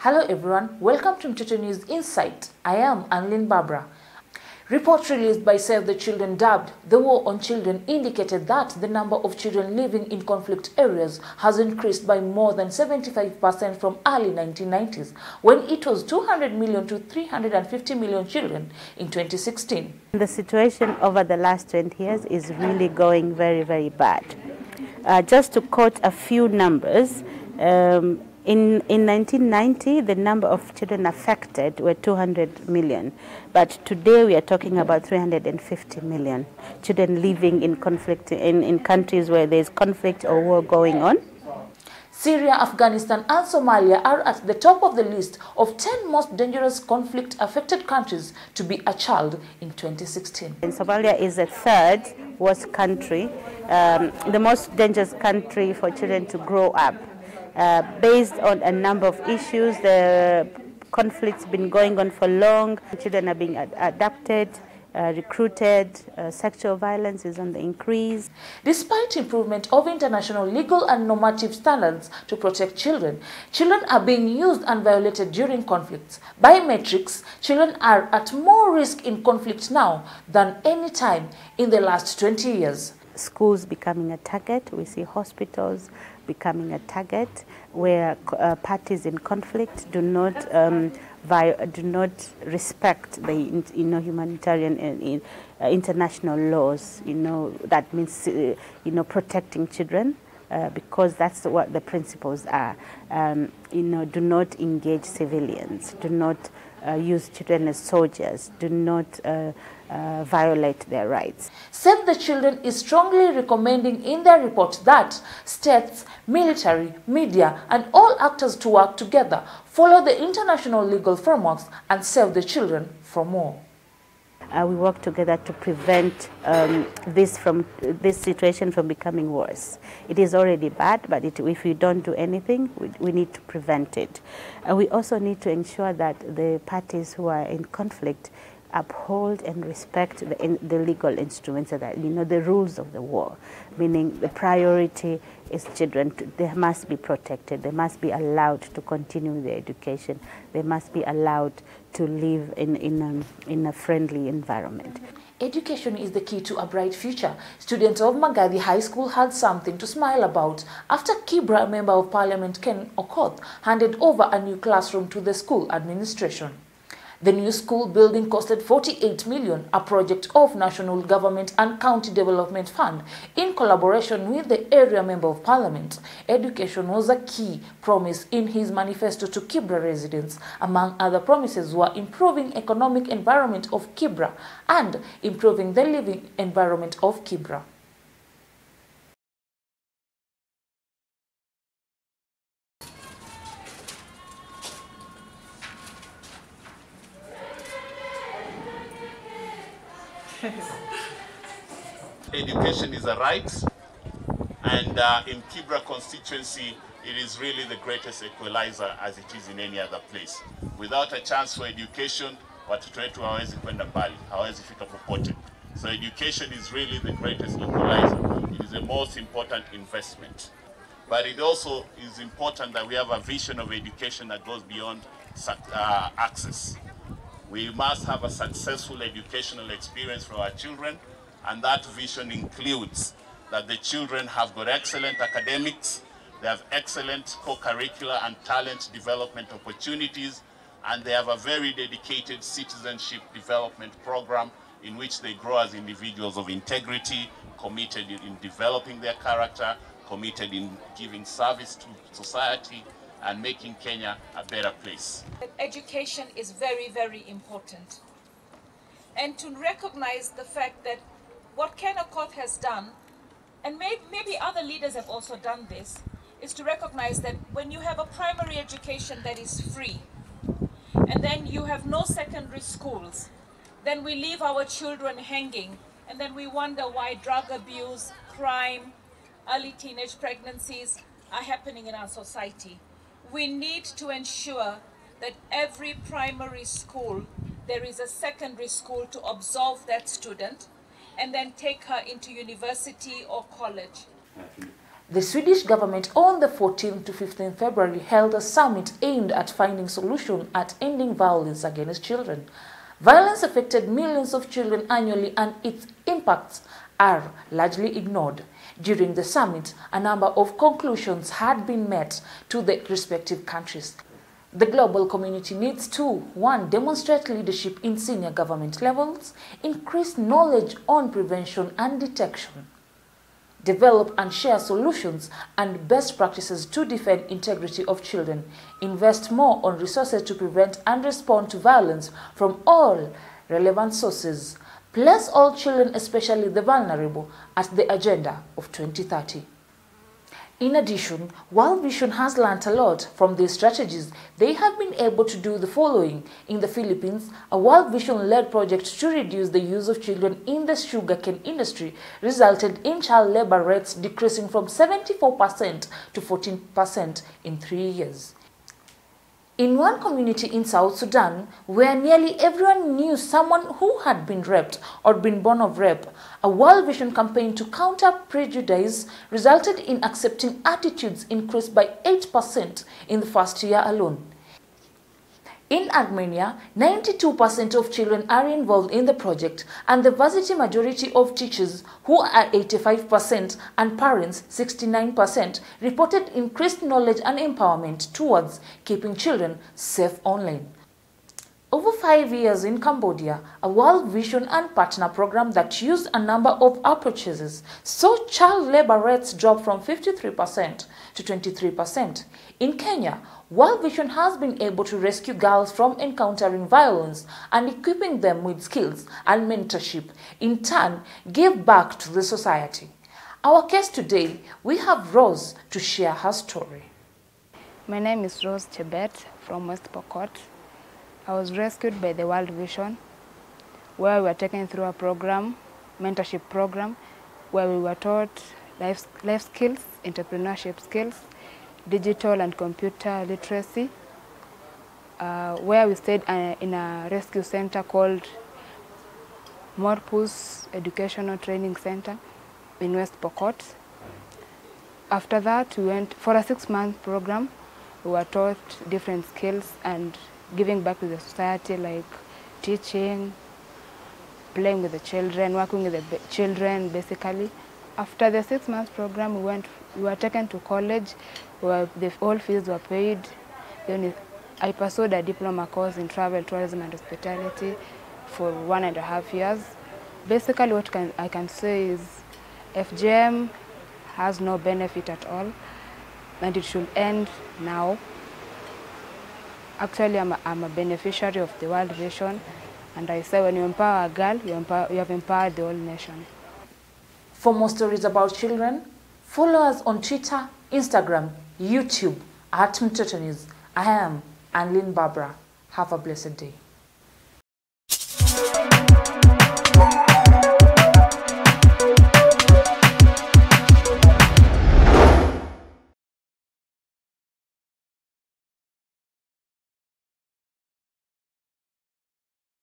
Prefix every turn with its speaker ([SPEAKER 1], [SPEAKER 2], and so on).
[SPEAKER 1] Hello everyone, welcome to Mtoto News Insight. I am Annelyn Barbara. Report released by Save the Children dubbed The War on Children indicated that the number of children living in conflict areas has increased by more than 75% from early 1990s, when it was 200 million to 350 million children in 2016.
[SPEAKER 2] The situation over the last 20 years is really going very, very bad. Just to quote a few numbers, in 1990, the number of children affected were 200 million, but today we are talking about 350 million children living in conflict in countries where there is conflict or war going on.
[SPEAKER 1] Syria, Afghanistan and Somalia are at the top of the list of 10 most dangerous conflict-affected countries to be a child in 2016.
[SPEAKER 2] And Somalia is the third worst country, the most dangerous country for children to grow up. Based on a number of issues, the conflict's been going on for long. Children are being adopted, recruited, sexual violence is on the increase.
[SPEAKER 1] Despite improvement of international legal and normative standards to protect children, children are being used and violated during conflicts. By metrics, children are at more risk in conflict now than any time in the last 20 years.
[SPEAKER 2] Schools becoming a target, we see hospitals becoming a target where parties in conflict do not respect the humanitarian international laws. That means protecting children because that's what the principles are. Do not engage civilians. Do not use children as soldiers. Do not violate their rights.
[SPEAKER 1] Save the Children is strongly recommending in their report that states, military, media and all actors to work together, follow the international legal frameworks and save the children from war.
[SPEAKER 2] We work together to prevent this situation from becoming worse. It is already bad, but if we don't do anything, we need to prevent it. We also need to ensure that the parties who are in conflict uphold and respect the legal instruments, that the rules of the war, meaning the priority is children. They must be protected. They must be allowed to continue their education. They must be allowed to live in a friendly environment.
[SPEAKER 1] Education is the key to a bright future. Students of Magadi High School had something to smile about after Kibra Member of Parliament Ken Okoth handed over a new classroom to the school administration. The new school building costed 48 million, a project of National Government and County Development Fund in collaboration with the area Member of Parliament. Education was a key promise in his manifesto to Kibra residents. Among other promises were improving economic environment of Kibra and improving the living environment of Kibra.
[SPEAKER 3] Education is a right, and in Kibra constituency, it is really the greatest equalizer as it is in any other place. Without a chance for education, watoto wetu hawezi kwenda mbali, hawezi fika popote. So education is really the greatest equalizer. It is the most important investment. But it also is important that we have a vision of education that goes beyond access. We must have a successful educational experience for our children, and that vision includes that the children have got excellent academics, they have excellent co-curricular and talent development opportunities, and they have a very dedicated citizenship development program in which they grow as individuals of integrity, committed in developing their character, committed in giving service to society, and making Kenya a better place.
[SPEAKER 4] Education is very, very important. And to recognize the fact that what Ken Okoth has done, and maybe other leaders have also done this, is to recognize that when you have a primary education that is free, and then you have no secondary schools, then we leave our children hanging, and then we wonder why drug abuse, crime, early teenage pregnancies are happening in our society. We need to ensure that every primary school, there is a secondary school to absorb that student and then take her into university or college.
[SPEAKER 1] The Swedish government on the 14th to 15th February held a summit aimed at finding solutions at ending violence against children. Violence affected millions of children annually and its impacts are largely ignored. During the summit, a number of conclusions had been met to the respective countries. The global community needs to 1. Demonstrate leadership in senior government levels, increase knowledge on prevention and detection, develop and share solutions and best practices to defend integrity of children, invest more on resources to prevent and respond to violence from all relevant sources, place all children, especially the vulnerable, at the agenda of 2030. In addition, World Vision has learnt a lot from these strategies. They have been able to do the following. In the Philippines, a World Vision-led project to reduce the use of children in the sugarcane industry resulted in child labor rates decreasing from 74% to 14% in 3 years. In one community in South Sudan, where nearly everyone knew someone who had been raped or been born of rape, a World Vision campaign to counter prejudice resulted in accepting attitudes increased by 8% in the first year alone. In Armenia, 92% of children are involved in the project, and the vast majority of teachers, who are 85%, and parents, 69%, reported increased knowledge and empowerment towards keeping children safe online. Over 5 years in Cambodia, a World Vision and partner program that used a number of approaches saw child labor rates drop from 53% to 23%. In Kenya, World Vision has been able to rescue girls from encountering violence and equipping them with skills and mentorship, in turn give back to the society. Our guest today, we have Rose to share her story.
[SPEAKER 5] My name is Rose Chebet from West Pokot. I was rescued by the World Vision, where we were taken through a program, mentorship program, where we were taught life skills, entrepreneurship skills, digital and computer literacy, where we stayed in a rescue center called Morpus Educational Training Center in West Pokot. After that, we went for a 6-month program. We were taught different skills and giving back to the society, like teaching, playing with the children, working with the children, basically. After the 6-month program, we were taken to college, where all fees were paid. Then I pursued a diploma course in travel, tourism, and hospitality for 1.5 years. Basically, what I can say is FGM has no benefit at all, and it should end now. Actually, I'm a beneficiary of the World Vision, and I say when you empower a girl, you have empowered the whole nation.
[SPEAKER 1] For more stories about children, follow us on Twitter, Instagram, YouTube at Mtoto News. I am Annelyn Barbara. Have a blessed day.